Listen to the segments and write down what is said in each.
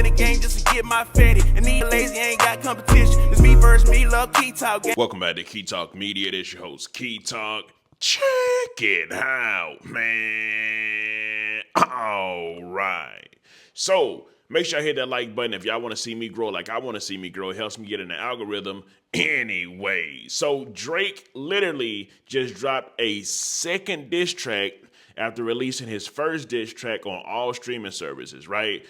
in the game just to get my fatty. And these lazy ain't got competition. It's me versus me, love Key Talk. Welcome back to Key Talk Media. This your host, Key Talk. Check it out, man. All right. So make sure I hit that like button if y'all want to see me grow like I want to see me grow. It helps me get in the algorithm anyway. So Drake literally just dropped a second diss track after releasing his first diss track on all streaming services, right?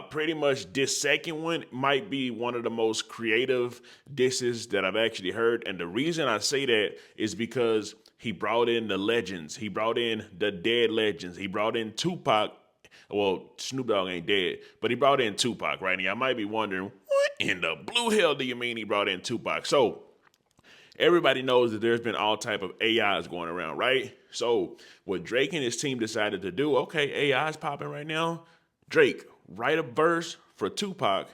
Pretty much this second one might be one of the most creative disses that I've actually heard. And the reason I say that is because he brought in the legends. He brought in the dead legends. He brought in Tupac. Well, Snoop Dogg ain't dead, but he brought in Tupac, right? And y'all might be wondering, what in the blue hell do you mean he brought in Tupac? So everybody knows that there's been all type of AIs going around, right? So what Drake and his team decided to do, okay, AI's popping right now. Drake, write a verse for Tupac.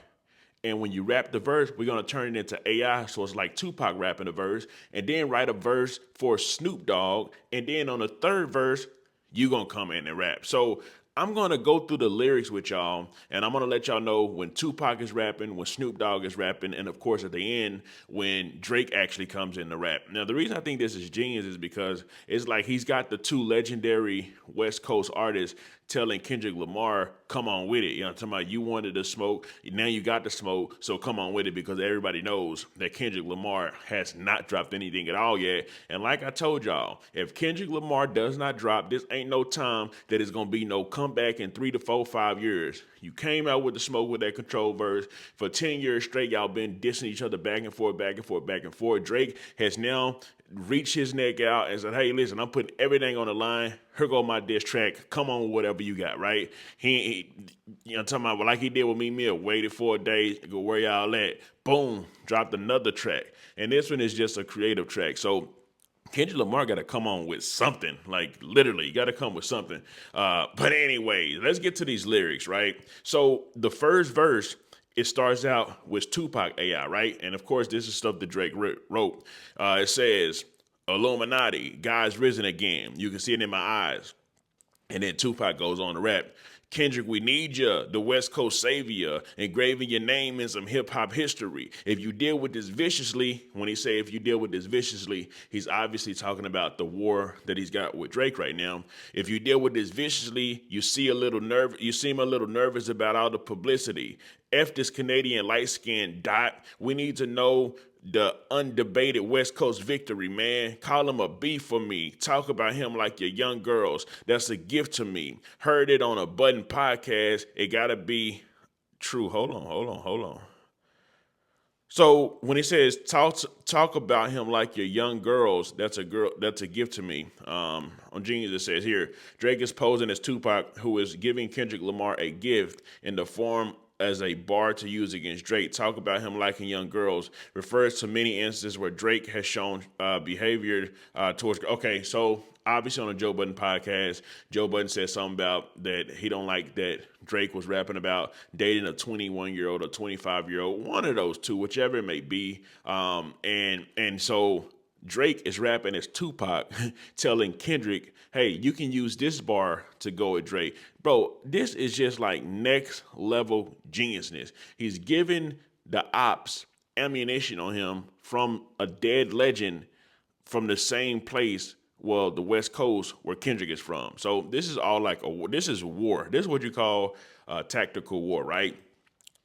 And when you rap the verse, we're going to turn it into AI. So it's like Tupac rapping a verse. And then write a verse for Snoop Dogg. And then on the third verse, you're going to come in and rap. So I'm going to go through the lyrics with y'all, and I'm going to let y'all know when Tupac is rapping, when Snoop Dogg is rapping, and of course at the end when Drake actually comes in to rap. Now, the reason I think this is genius is because it's like he's got the two legendary West Coast artists telling Kendrick Lamar, come on with it. You know, I'm talking about you wanted to smoke, now you got the smoke, so come on with it, because everybody knows that Kendrick Lamar has not dropped anything at all yet. And like I told y'all, if Kendrick Lamar does not drop, this ain't no time that it's going to be no comeback in 3 to 4, 5 years. You came out with the smoke with that Control verse. For 10 years straight, y'all been dissing each other back and forth, back and forth, back and forth. Drake has now reached his neck out and said, hey, listen, I'm putting everything on the line. Here go my diss track. Come on with whatever you got, right? He you know, talking about like he did with Me Mill, waited 4 days, go where y'all at. Boom, dropped another track. And this one is just a creative track. So Kendrick Lamar got to come on with something, like literally, you got to come with something. But anyway, let's get to these lyrics, right? So the first verse, it starts out with Tupac AI, right? And of course, this is stuff that Drake wrote. It says, Illuminati, God's risen again. You can see it in my eyes. And then Tupac goes on to rap. Kendrick, we need you, the West Coast savior, engraving your name in some hip-hop history. If you deal with this viciously, when he say if you deal with this viciously, he's obviously talking about the war that he's got with Drake right now. If you deal with this viciously, you seem a little nervous about all the publicity. F this Canadian light-skinned dot. We need to know the undebated West Coast victory, man. Call him a beef for me. Talk about him like your young girls. That's a gift to me. Heard it on a Button podcast. It gotta be true. Hold on. So when he says talk about him like your young girls, that's a gift to me. On Genius it says here, Drake is posing as Tupac, who is giving Kendrick Lamar a gift in the form as a bar to use against Drake. Talk about him liking young girls refers to many instances where Drake has shown behavior towards. Okay, so obviously on the Joe Budden podcast, Joe Budden said something about that he don't like that Drake was rapping about dating a 21-year-old or 25-year-old, one of those two, whichever it may be. And so Drake is rapping as Tupac telling Kendrick, hey, you can use this bar to go with Drake. Bro, this is just like next level geniusness. He's giving the ops ammunition on him from a dead legend from the same place, well, the West Coast where Kendrick is from. So this is all like this is war. This is what you call tactical war, right?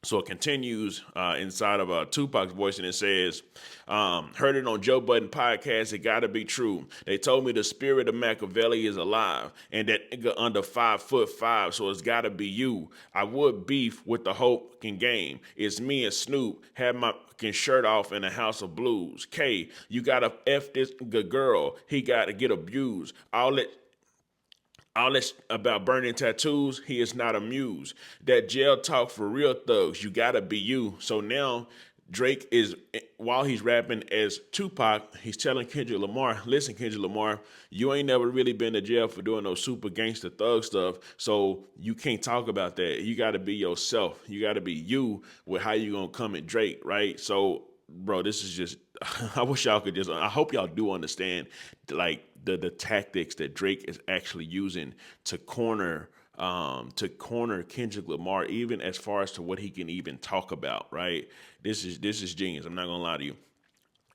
So it continues inside of Tupac's voice, and it says, heard it on Joe Budden podcast, it gotta be true. They told me the spirit of Machiavelli is alive, and that nigga under 5'5", so it's gotta be you. I would beef with the Hope can game. It's me and Snoop, had my shirt off in the House of Blues. K, you gotta F this good girl, he gotta get abused. All this about burning tattoos, he is not amused. That jail talk for real thugs, you gotta be you. So now Drake is, while he's rapping as Tupac, he's telling Kendrick Lamar, listen, Kendrick Lamar, you ain't never really been to jail for doing no super gangster thug stuff, so you can't talk about that. You gotta be yourself. You gotta be you with how you gonna come at Drake, right? So, bro, this is just, I wish y'all could just, I hope y'all do understand, like, the tactics that Drake is actually using to corner to corner Kendrick Lamar, even as far as to what he can even talk about, right? This is genius. I'm not gonna lie to you.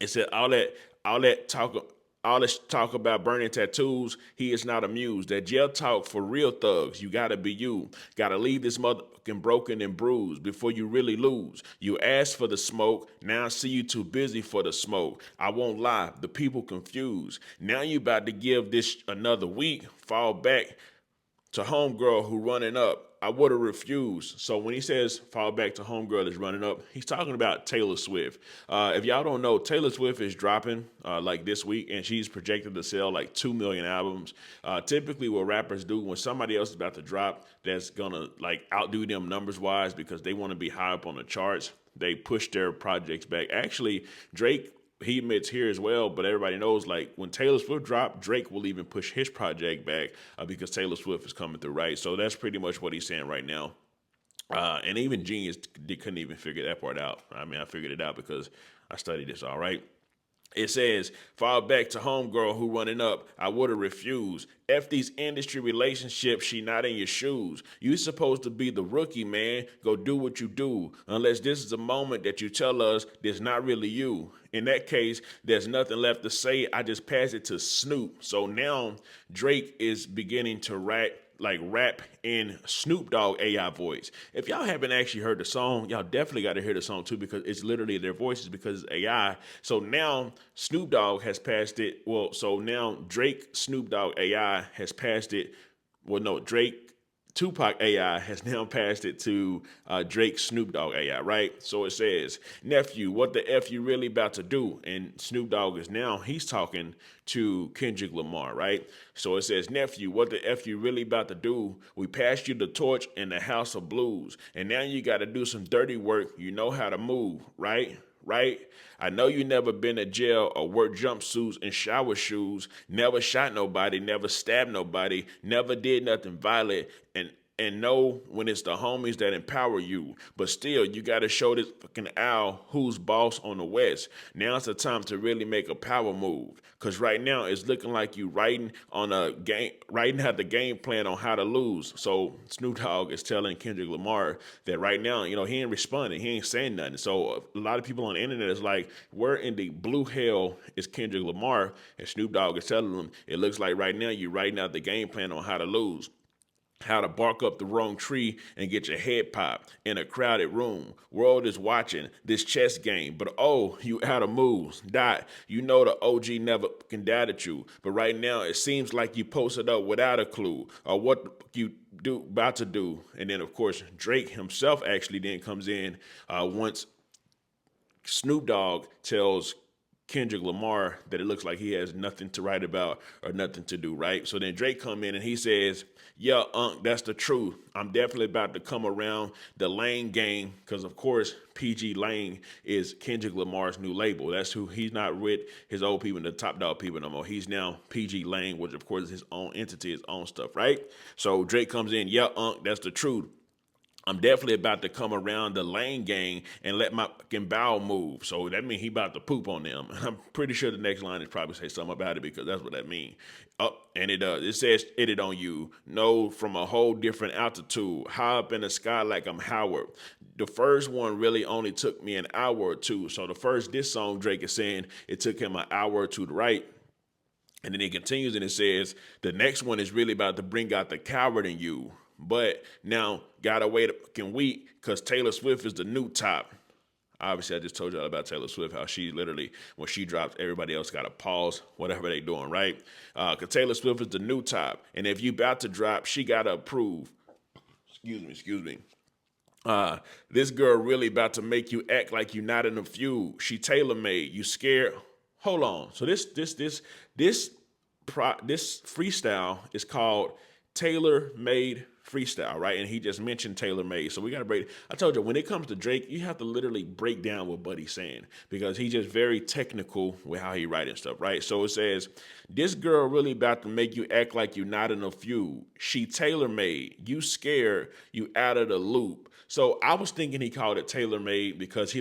It said all that talk all this talk about burning tattoos, he is not amused. That jail talk for real thugs, you gotta be you. Gotta leave this motherfucking broken and bruised before you really lose. You asked for the smoke, now I see you too busy for the smoke. I won't lie, the people confused. Now you about to give this another week, fall back to homegirl who running up. I would have refused. So when he says fall back to homegirl is running up, he's talking about Taylor Swift. If y'all don't know, Taylor Swift is dropping like this week, and she's projected to sell like 2 million albums. Typically, what rappers do when somebody else is about to drop that's gonna like outdo them numbers wise because they want to be high up on the charts, they push their projects back. Actually, Drake, he admits here as well, but everybody knows like when Taylor Swift dropped, Drake will even push his project back because Taylor Swift is coming through, right? So that's pretty much what he's saying right now. And even Genius couldn't even figure that part out. I mean, I figured it out because I studied this, all right? It says, fall back to homegirl who running up. I would have refused. F these industry relationships, she not in your shoes. You supposed to be the rookie, man. Go do what you do. Unless this is a moment that you tell us there's not really you. In that case, there's nothing left to say. I just pass it to Snoop. So now Drake is beginning to rap in Snoop Dogg AI voice. If y'all haven't actually heard the song, y'all definitely got to hear the song too because it's literally their voices because it's AI. So now Snoop Dogg has passed it. Well, so now Drake Snoop Dogg AI has passed it. Well, no, Drake Tupac AI has now passed it to Drake Snoop Dogg AI, right? So it says, nephew, what the F you really about to do? And Snoop Dogg is now, he's talking to Kendrick Lamar, right? So it says, nephew, what the F you really about to do? We passed you the torch in the house of blues. And now you got to do some dirty work. You know how to move, right? Right? I know you never been to jail or wore jumpsuits and shower shoes, never shot nobody, never stabbed nobody, never did nothing violent, and know when it's the homies that empower you. But still, you got to show this fucking owl who's boss on the West. Now's the time to really make a power move. Because right now, it's looking like you writing out the game plan on how to lose. So Snoop Dogg is telling Kendrick Lamar that right now, he ain't responding. He ain't saying nothing. So a lot of people on the internet is like, where in the blue hell is Kendrick Lamar? And Snoop Dogg is telling them, it looks like right now you're writing out the game plan on how to lose. How to bark up the wrong tree and get your head popped in a crowded room. World is watching this chess game, but oh, you out of moves. Dot, you know the OG never can doubt at you, but right now it seems like you posted up without a clue or what you about to do. And then of course Drake himself actually then comes in once Snoop Dogg tells Kendrick Lamar that it looks like he has nothing to write about or nothing to do, right? So then Drake come in and he says, yeah, that's the truth. I'm definitely about to come around the Lane gang because, of course, PG Lane is Kendrick Lamar's new label. That's who he's not with his old people, the Top Dog people no more. He's now PG Lane, which, of course, is his own entity, his own stuff, right? So Drake comes in, yeah, that's the truth. I'm definitely about to come around the Lane gang and let my fucking bowel move. So that means he about to poop on them. I'm pretty sure the next line is probably say something about it because that's what that means. And it does. It says it on you. No, from a whole different altitude. High up in the sky like I'm Howard. The first one really only took me an hour or two. So this song Drake is saying it took him an hour or two to write. And then it continues and it says the next one is really about to bring out the coward in you. But now, gotta wait a fucking week because Taylor Swift is the new top. Obviously, I just told y'all about Taylor Swift, how she literally, when she drops, everybody else got to pause whatever they doing, right? Because Taylor Swift is the new top. And if you about to drop, she got to approve. Excuse me. This girl really about to make you act like you not in a feud. She tailor-made. You scared? Hold on. So this freestyle is called Tailor-Made Freestyle, right? And he just mentioned tailor-made. So we got to break. I told you, when it comes to Drake, you have to literally break down what Buddy's saying because he's just very technical with how he writing stuff, right? So it says, this girl really about to make you act like you're not in a feud. She tailor-made. You scared. You out of the loop. So I was thinking he called it tailor-made because he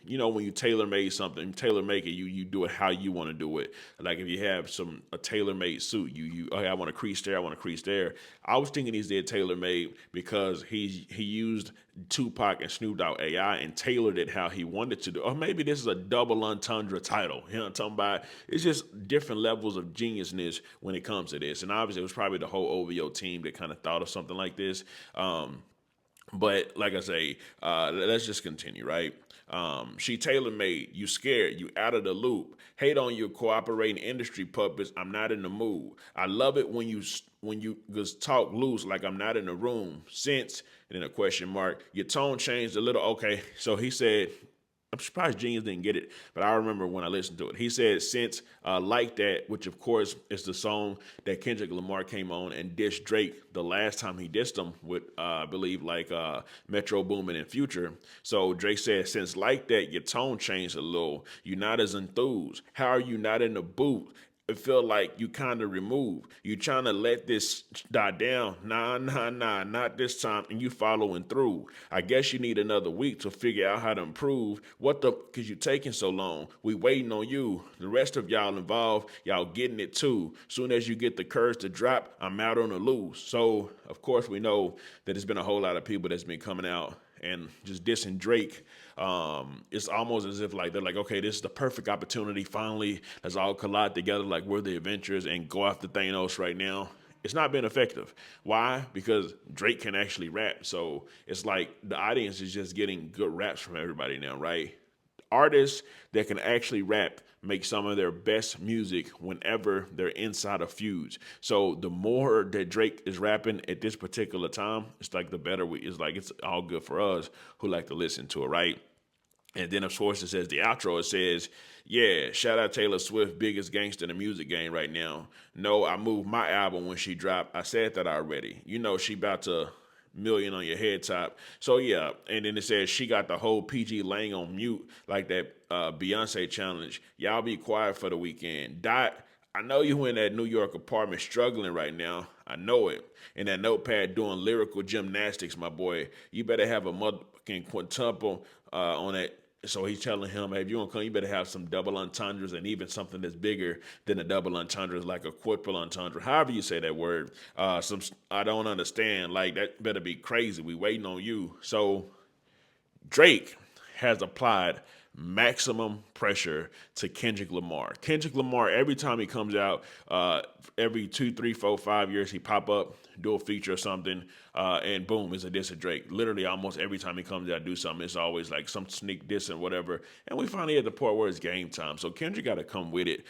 you know, when you tailor make something, tailor make it, you do it how you want to do it. Like if you have a tailor made suit, okay, I want a crease there, I want a crease there. I was thinking he's did tailor made because he used Tupac and Snoop Dogg AI and tailored it how he wanted to do. Or maybe this is a double entendre title. You know what I'm talking about? It's just different levels of geniusness when it comes to this. And obviously it was probably the whole OVO team that kind of thought of something like this. But like I say, let's just continue, right? She tailor made. You scared. You out of the loop. Hate on your cooperating industry puppets. I'm not in the mood. I love it when you just talk loose like I'm not in the room. Since and then a question mark. Your tone changed a little. Okay, so he said. I'm surprised Genius didn't get it, but I remember when I listened to it. He said, since Like That, which of course is the song that Kendrick Lamar came on and dissed Drake the last time he dissed him with, I believe, like Metro Boomin and Future. So Drake said, since Like That, your tone changed a little. You're not as enthused. How are you not in the booth? It feel like you kind of removed. You trying to let this die down. Nah, not this time. And you following through. I guess you need another week to figure out how to improve. Because you taking so long. We waiting on you. The rest of y'all involved, y'all getting it too. Soon as you get the courage to drop, I'm out on the loose. So, of course, we know that there's been a whole lot of people that's been coming out and just dissing Drake. It's almost as if like they're like, okay, this is the perfect opportunity. Finally, let's all collide together like we're the Avengers and go after Thanos right now. It's not been effective. Why? Because Drake can actually rap. So it's like the audience is just getting good raps from everybody now, right? Artists that can actually rap make some of their best music whenever they're inside of feuds. So the more that Drake is rapping at this particular time, it's like the better it's all good for us who like to listen to it, right? And then of course it says the outro, it says, yeah, shout out Taylor Swift, biggest gangster in the music game right now. No, I moved my album when she dropped. I said that already. You know she about to million on your head top. So yeah, and then it says she got the whole PG Lang on mute like that Beyonce challenge. Y'all be quiet for the weekend. Dot, I know you in that New York apartment struggling right now. I know it. In that notepad doing lyrical gymnastics, my boy. You better have a motherfucking quintuple on that. So he's telling him, hey, if you want to come, you better have some double entendres and even something that's bigger than a double entendre, like a quadruple entendre. However you say that word. I don't understand. Like, that better be crazy. We waiting on you. So Drake has applied maximum pressure to Kendrick Lamar. Kendrick Lamar, every time he comes out, every 2, 3, 4, 5 years, he pop up, do a feature or something, and boom, it's a diss of Drake. Literally, almost every time he comes out, do something, it's always like some sneak diss and whatever. And we finally at the part where it's game time. So Kendrick got to come with it.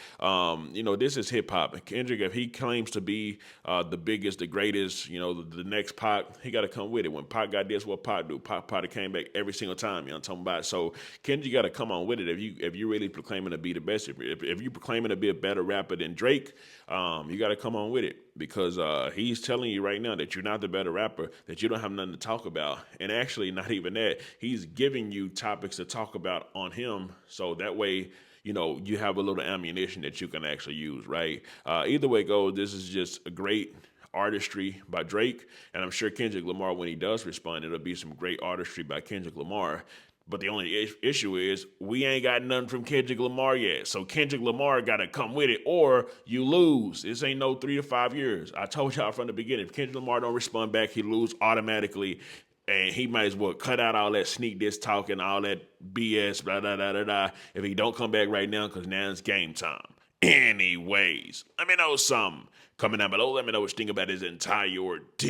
This is hip hop. Kendrick, if he claims to be the biggest, the greatest, the next Pac, he got to come with it. When Pac got this, what Pac do? Pac came back every single time. You know what I'm talking about? So Kendrick got to come on with it. If you really proclaiming to be the best, if you proclaiming to be a better rapper than Drake, you got to come on with it because he's telling you right now that you're not the better rapper, that you don't have nothing to talk about, and actually not even that. He's giving you topics to talk about on him, so that way you have a little ammunition that you can actually use, right? Either way it goes, this is just a great artistry by Drake, and I'm sure Kendrick Lamar, when he does respond, it'll be some great artistry by Kendrick Lamar. But the only issue is we ain't got nothing from Kendrick Lamar yet. So Kendrick Lamar got to come with it or you lose. This ain't no 3 to 5 years. I told y'all from the beginning, if Kendrick Lamar don't respond back, he lose automatically. And he might as well cut out all that sneak diss talking, all that BS, blah, blah, blah, blah, blah, if he don't come back right now, because now it's game time. Anyways, let me know something. Comment down below. Let me know what you think about his entire ordeal.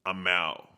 I'm out.